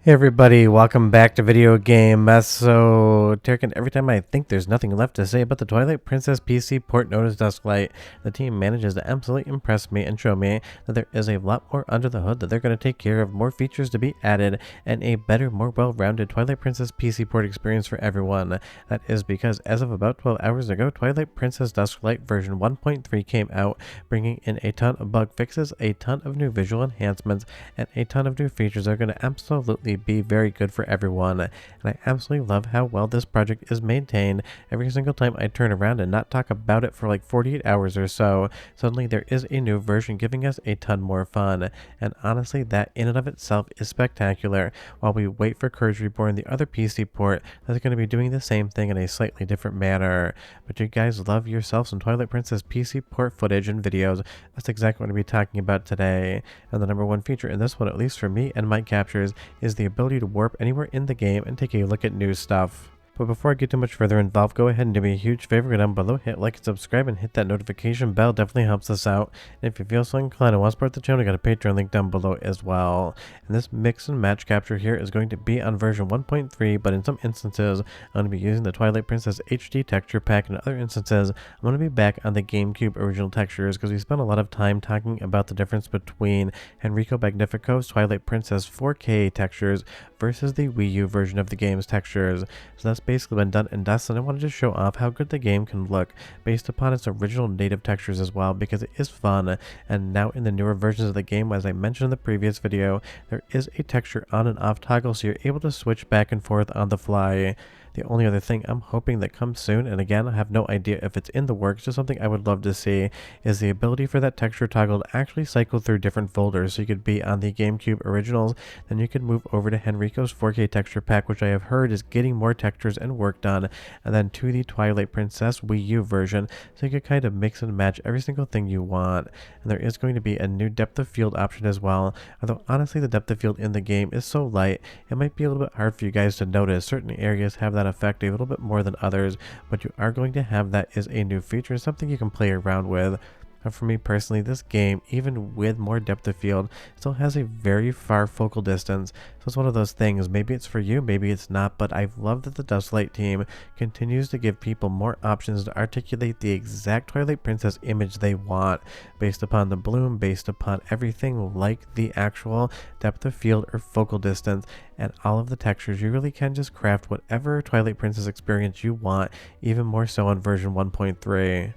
Hey everybody, welcome back to Video Game Esoteric. Every time I think there's nothing left to say about the Twilight Princess PC port known as Dusklight, the team manages to absolutely impress me and show me that there is a lot more under the hood that they're going to take care of, more features to be added, and a better, more well-rounded Twilight Princess PC port experience for everyone. That is because as of about 12 hours ago, Twilight Princess Dusklight version 1.3 came out, bringing in a ton of bug fixes, a ton of new visual enhancements, and a ton of new features that are going to absolutely be very good for everyone. And I absolutely love how well this project is maintained. Every single time I turn around and not talk about it for like 48 hours or so, suddenly there is a new version giving us a ton more fun. And honestly, that in and of itself is spectacular. While we wait for Courage Reborn, the other PC port that's going to be doing the same thing in a slightly different manner. But you guys love yourself some Twilight Princess PC port footage and videos. That's exactly what I'm going to be talking about today. And the number one feature in this one, at least for me and my captures, is the ability to warp anywhere in the game and take a look at new stuff. But before I get too much further involved, go ahead and do me a huge favor, go down below, hit like and subscribe, and hit that notification bell. Definitely helps us out. And if you feel so inclined and want to support the channel, I got a Patreon link down below as well. And this mix and match capture here is going to be on version 1.3, but in some instances, I'm going to be using the Twilight Princess HD texture pack, and in other instances, I'm going to be back on the GameCube original textures, because we spent a lot of time talking about the difference between Enrico Magnifico's Twilight Princess 4K textures versus the Wii U version of the game's textures. So that's basically been done in Dusk, and I wanted to show off how good the game can look based upon its original native textures as well, because it is fun. And now in the newer versions of the game, as I mentioned in the previous video, there is a texture on and off toggle, so you're able to switch back and forth on the fly. The only other thing I'm hoping that comes soon, and again I have no idea if it's in the works, just something I would love to see, is the ability for that texture toggle to actually cycle through different folders. So you could be on the GameCube originals, then you could move over to Henrico's 4K texture pack, which I have heard is getting more textures and work done, and then to the Twilight Princess Wii U version, so you could kind of mix and match every single thing you want. And there is going to be a new depth of field option as well, although honestly the depth of field in the game is so light, it might be a little bit hard for you guys to notice. Certain areas have that effect a little bit more than others, but you are going to have that as a new feature and something you can play around with. And for me personally, this game, even with more depth of field, still has a very far focal distance. So it's one of those things, maybe it's for you, maybe it's not, but I've loved that the Dusklight team continues to give people more options to articulate the exact Twilight Princess image they want, based upon the bloom, based upon everything like the actual depth of field or focal distance, and all of the textures. You really can just craft whatever Twilight Princess experience you want, even more so on version 1.3.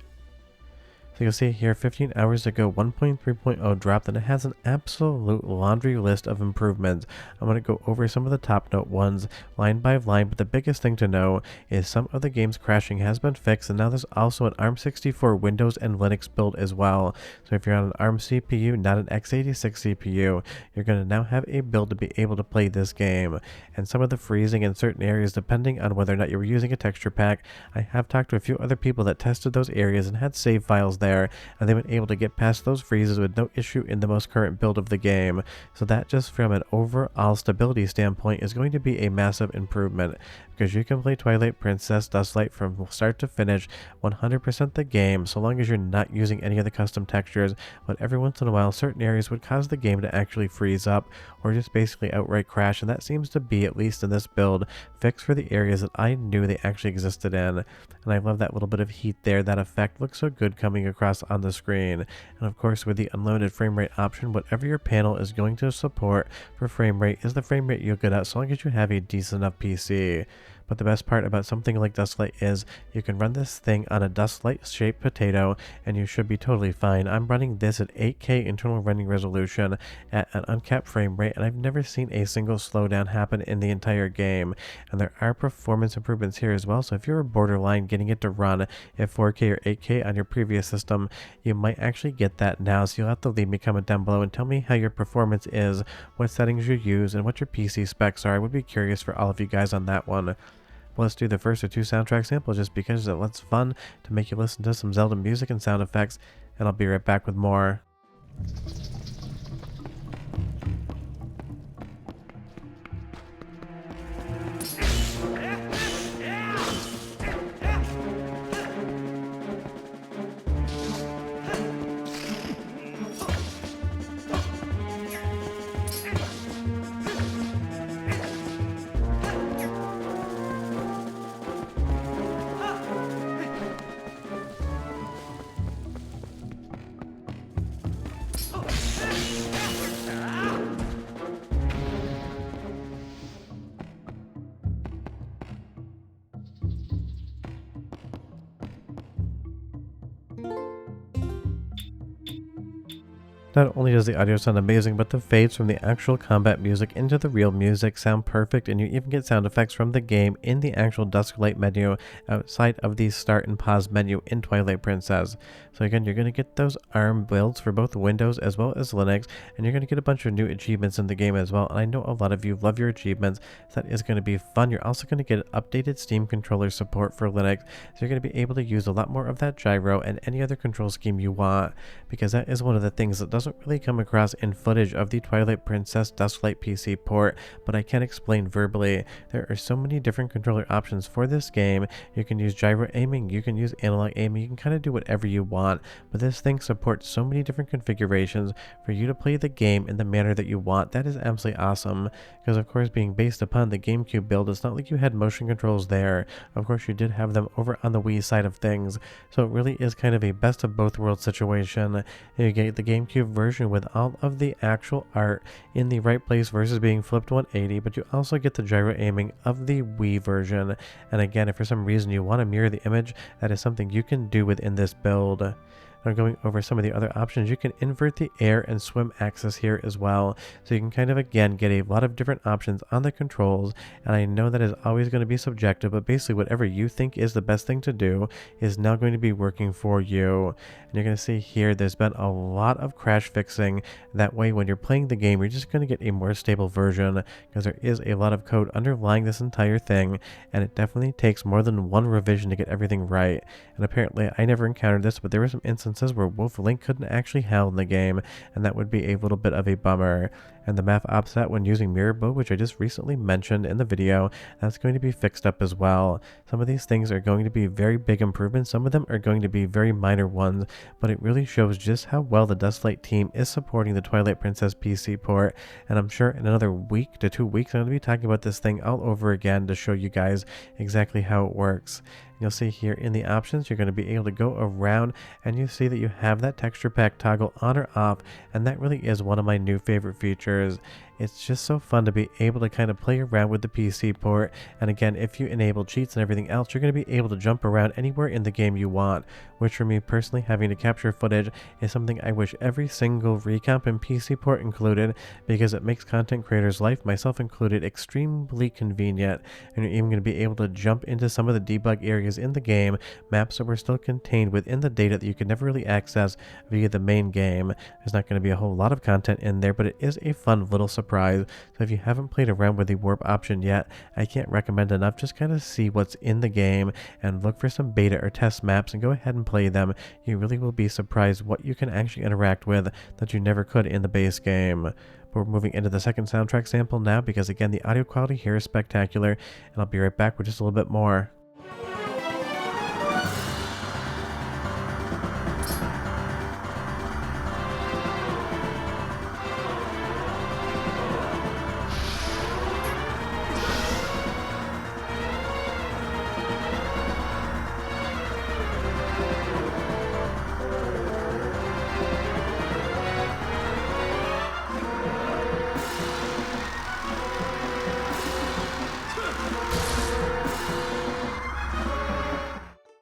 So you'll see here 15 hours ago 1.3.0 dropped, and it has an absolute laundry list of improvements. I'm going to go over some of the top note ones line by line, but the biggest thing to know is some of the game's crashing has been fixed, and now there's also an ARM64 Windows and Linux build as well. So if you're on an ARM CPU, not an x86 CPU, you're going to now have a build to be able to play this game. And some of the freezing in certain areas, depending on whether or not you were using a texture pack, I have talked to a few other people that tested those areas and had save files there, and they've been able to get past those freezes with no issue in the most current build of the game. So that, just from an overall stability standpoint, is going to be a massive improvement, because you can play Twilight Princess Dusklight from start to finish 100% the game, so long as you're not using any of the custom textures. But every once in a while, certain areas would cause the game to actually freeze up or just basically outright crash, and that seems to be, at least in this build, fixed for the areas that I knew they actually existed in. And I love that little bit of heat there. That effect looks so good coming across on the screen. And of course, with the unlimited frame rate option, whatever your panel is going to support for frame rate is the frame rate you'll get at, so long as you have a decent enough PC. But the best part about something like Dusklight is you can run this thing on a Dusklight shaped potato and you should be totally fine. I'm running this at 8K internal running resolution at an uncapped frame rate, and I've never seen a single slowdown happen in the entire game. And there are performance improvements here as well, so if you're borderline getting it to run at 4K or 8K on your previous system, you might actually get that now. So you'll have to leave me a comment down below and tell me how your performance is, what settings you use, and what your PC specs are. I would be curious for all of you guys on that one. Well, let's do the first of two soundtrack samples, just because it looks fun to make you listen to some Zelda music and sound effects, and I'll be right back with more. Not only does the audio sound amazing, but the fades from the actual combat music into the real music sound perfect, and you even get sound effects from the game in the actual Dusklight menu outside of the start and pause menu in Twilight Princess. So again, you're going to get those ARM builds for both Windows as well as Linux, and you're going to get a bunch of new achievements in the game as well. And I know a lot of you love your achievements, so that is going to be fun. You're also going to get updated Steam controller support for Linux, so you're going to be able to use a lot more of that gyro and any other control scheme you want, because that is one of the things that doesn't really come across in footage of the Twilight Princess Dusklight PC port, but I can explain verbally. There are so many different controller options for this game. You can use gyro aiming, you can use analog aiming, you can kind of do whatever you want, but this thing supports so many different configurations for you to play the game in the manner that you want. That is absolutely awesome, because of course, being based upon the GameCube build, it's not like you had motion controls there. Of course, you did have them over on the Wii side of things, so it really is kind of a best of both worlds situation. You get the GameCube version with all of the actual art in the right place versus being flipped 180, but you also get the gyro aiming of the Wii version. And again, if for some reason you want to mirror the image, that is something you can do within this build. Now going over some of the other options, you can invert the air and swim axis here as well. So you can kind of again get a lot of different options on the controls, and I know that is always going to be subjective, but basically whatever you think is the best thing to do is now going to be working for you. And you're going to see here there's been a lot of crash fixing. That way when you're playing the game, you're just going to get a more stable version, because there is a lot of code underlying this entire thing, and it definitely takes more than one revision to get everything right. And apparently I never encountered this, but there were some instances where Wolf Link couldn't actually hail in the game, and that would be a little bit of a bummer. And the map offset when using mirror mode, which I just recently mentioned in the video, that's going to be fixed up as well. Some of these things are going to be very big improvements, some of them are going to be very minor ones, but it really shows just how well the Dusklight team is supporting the Twilight Princess PC port. And I'm sure in another week to 2 weeks I'm going to be talking about this thing all over again to show you guys exactly how it works. You'll see here in the options, you're going to be able to go around, and you see that you have that texture pack toggle on or off, and that really is one of my new favorite features. It's just so fun to be able to kind of play around with the PC port, and again, if you enable cheats and everything else, you're going to be able to jump around anywhere in the game you want, which for me personally, having to capture footage is something I wish every single recomp and PC port included, because it makes content creators' life, myself included, extremely convenient. And you're even going to be able to jump into some of the debug areas in the game, maps that were still contained within the data that you could never really access via the main game. There's not going to be a whole lot of content in there, but it is a fun little surprise. So if you haven't played around with the warp option yet, I can't recommend enough. Just kind of see what's in the game and look for some beta or test maps and go ahead and play them. You really will be surprised what you can actually interact with that you never could in the base game. But we're moving into the second soundtrack sample now, because again, the audio quality here is spectacular, and I'll be right back with just a little bit more.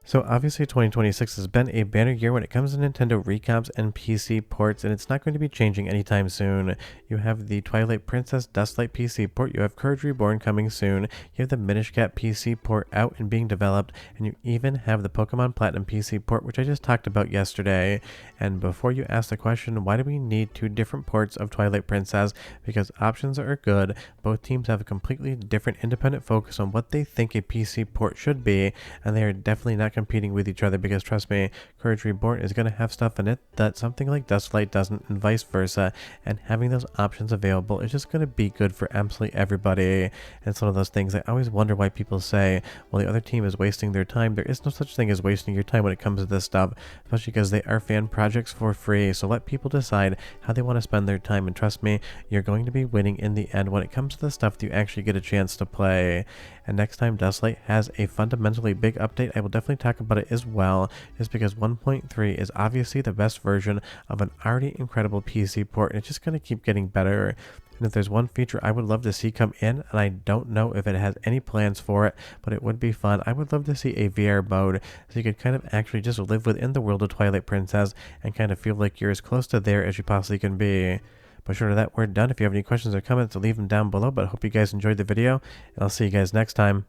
So obviously 2026 has been a banner year when it comes to Nintendo recomps and PC ports, and it's not going to be changing anytime soon. You have the Twilight Princess Dusklight PC port, you have Courage Reborn coming soon, you have the Minish Cap PC port out and being developed, and you even have the Pokemon Platinum PC port, which I just talked about yesterday. And before you ask the question, why do we need two different ports of Twilight Princess? Because options are good, both teams have a completely different independent focus on what they think a PC port should be, and they are definitely not competing with each other, because trust me, Courage Reborn is going to have stuff in it that something like Dusklight doesn't, and vice versa, and having those options available is just going to be good for absolutely everybody. And it's one of those things I always wonder why people say, well, the other team is wasting their time. There is no such thing as wasting your time when it comes to this stuff, especially because they are fan projects for free. So let people decide how they want to spend their time, and trust me, you're going to be winning in the end when it comes to the stuff that you actually get a chance to play. And next time Dusklight has a fundamentally big update, I will definitely talk talk about it as well is because 1.3 is obviously the best version of an already incredible PC port, and it's just going to keep getting better. And if there's one feature I would love to see come in, and I don't know if it has any plans for it, but it would be fun, I would love to see a VR mode so you could kind of actually just live within the world of Twilight Princess and kind of feel like you're as close to there as you possibly can be. But short of that, we're done. If you have any questions or comments, leave them down below, but I hope you guys enjoyed the video, and I'll see you guys next time.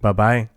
Bye-bye.